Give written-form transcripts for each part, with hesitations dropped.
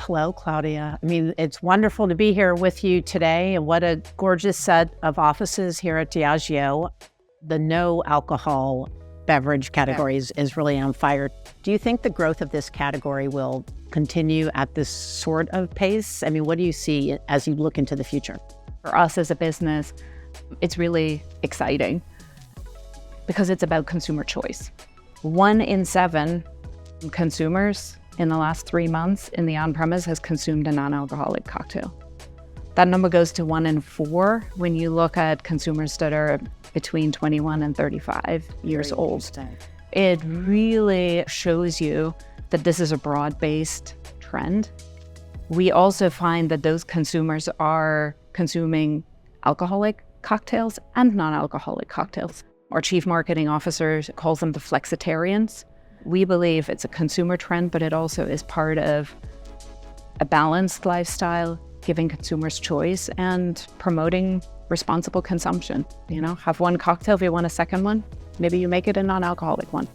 Hello, Claudia. I mean, it's wonderful to be here with you today, and what a gorgeous set of offices here at Diageo. The no alcohol beverage category is really on fire. Do you think the growth of this category will continue at this sort of pace? I mean, what do you see as you look into the future? For us as a business, it's really exciting because it's about consumer choice. 1 in 7 consumers in the last 3 months in the on-premise has consumed a non-alcoholic cocktail. That number goes to 1 in 4 when you look at consumers that are between 21 and 35 years old. It really shows you that this is a broad-based trend. We also find that those consumers are consuming alcoholic cocktails and non-alcoholic cocktails. Our chief marketing officer calls them the flexitarians. We believe it's a consumer trend, but it also is part of a balanced lifestyle, giving consumers choice and promoting responsible consumption. You know, have one cocktail. If you want a second one, maybe you make it a non-alcoholic one.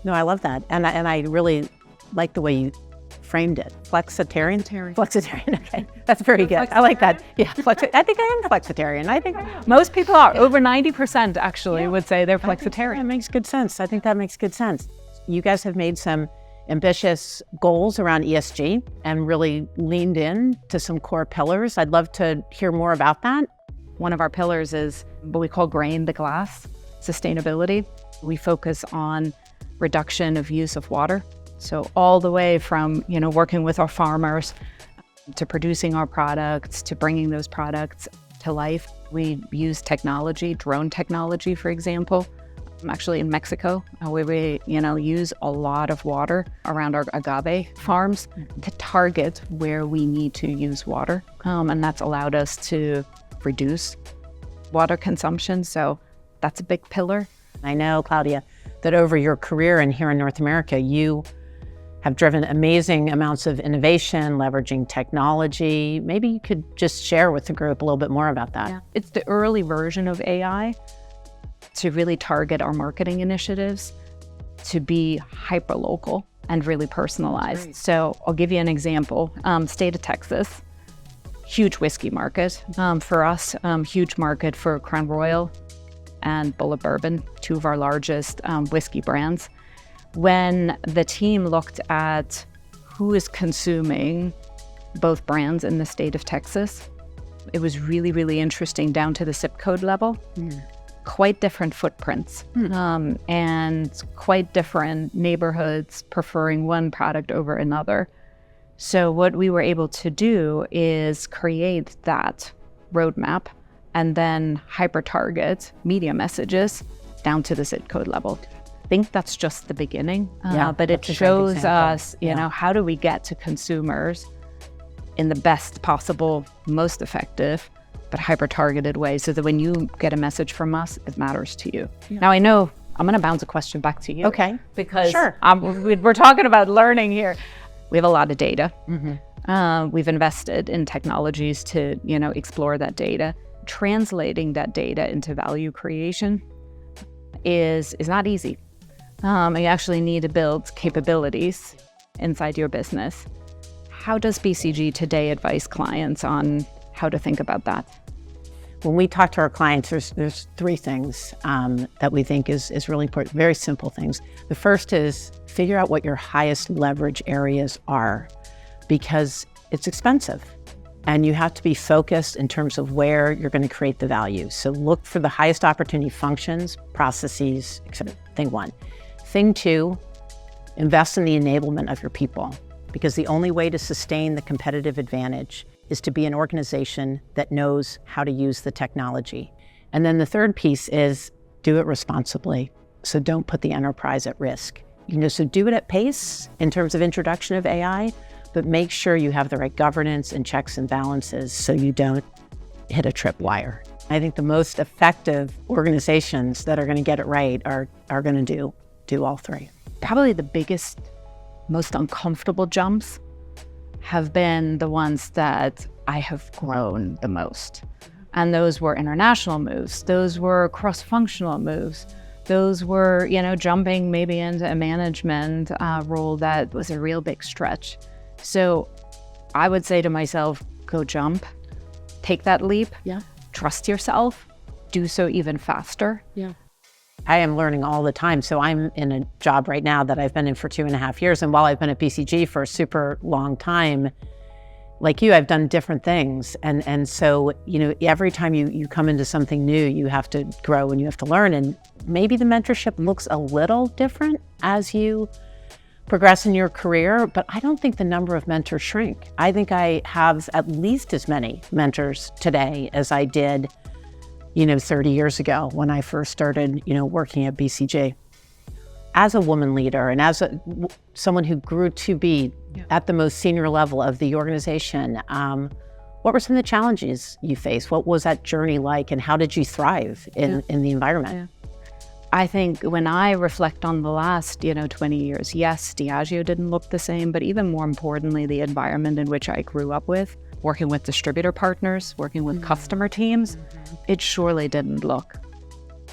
No, I love that. And I really like the way you framed it. Flexitarian? Flexitarian, okay. That's very good. I like that. Yeah, I think I am flexitarian. I think most people are. Over 90% actually would say they're flexitarian. That makes good sense. I think that makes good sense. You guys have made some ambitious goals around ESG and really leaned in to some core pillars. I'd love to hear more about that. One of our pillars is what we call grain the glass, sustainability. We focus on reduction of use of water. So all the way from, working with our farmers to producing our products, to bringing those products to life. We use technology, drone technology, for example. I'm actually in Mexico, where we, use a lot of water around our agave farms to target where we need to use water. And that's allowed us to reduce water consumption. So that's a big pillar. I know, Claudia, that over your career and here in North America, you have driven amazing amounts of innovation, leveraging technology. Maybe you could just share with the group a little bit more about that. Yeah. It's the early version of AI to really target our marketing initiatives, to be hyper-local and really personalized. Right. So I'll give you an example. State of Texas, huge whiskey market. For us, huge market for Crown Royal and Bulleit Bourbon, 2 of our largest whiskey brands. When the team looked at who is consuming both brands in the state of Texas, it was really, really interesting down to the zip code level. Quite different footprints and quite different neighborhoods preferring one product over another. So what we were able to do is create that roadmap and then hyper-target media messages down to the zip code level. I think that's just the beginning, but it shows us, how do we get to consumers in the best possible, most effective, but hyper-targeted way, so that when you get a message from us, it matters to you. Yeah. Now, I know I'm going to bounce a question back to you. Okay. Because sure. We're talking about learning here. We have a lot of data. We've invested in technologies to, explore that data. Translating that data into value creation is not easy. You actually need to build capabilities inside your business. How does BCG today advise clients on how to think about that? When we talk to our clients, there's 3 things that we think is really important, very simple things. The first is figure out what your highest leverage areas are, because it's expensive and you have to be focused in terms of where you're going to create the value. So look for the highest opportunity functions, processes, etc. Thing 1. Thing 2, invest in the enablement of your people, because the only way to sustain the competitive advantage is to be an organization that knows how to use the technology. And then the third piece is do it responsibly. So don't put the enterprise at risk. So do it at pace in terms of introduction of AI, but make sure you have the right governance and checks and balances so you don't hit a tripwire. I think the most effective organizations that are going to get it right are going to do all 3. Probably the biggest, most uncomfortable jumps have been the ones that I have grown the most. And those were international moves. Those were cross-functional moves. Those were, jumping maybe into a management role that was a real big stretch. So I would say to myself, go jump, take that leap, trust yourself, do so even faster. I am learning all the time. So I'm in a job right now that I've been in for 2.5 years. And while I've been at BCG for a super long time, like you, I've done different things. And so, every time you come into something new, you have to grow and you have to learn. And maybe the mentorship looks a little different as you progress in your career, but I don't think the number of mentors shrink. I think I have at least as many mentors today as I did, 30 years ago when I first started, working at BCG. As a woman leader and as someone who grew to be at the most senior level of the organization, what were some of the challenges you faced? What was that journey like, and how did you thrive in the environment? I think when I reflect on the last, 20 years, yes, Diageo didn't look the same, but even more importantly, the environment in which I grew up with, working with distributor partners, working with customer teams, it surely didn't look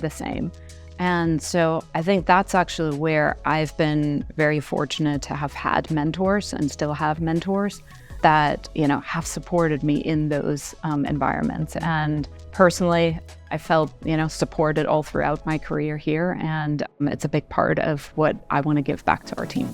the same. And so I think that's actually where I've been very fortunate to have had mentors and still have mentors that, have supported me in those environments. And personally, I felt, supported all throughout my career here. And it's a big part of what I want to give back to our team.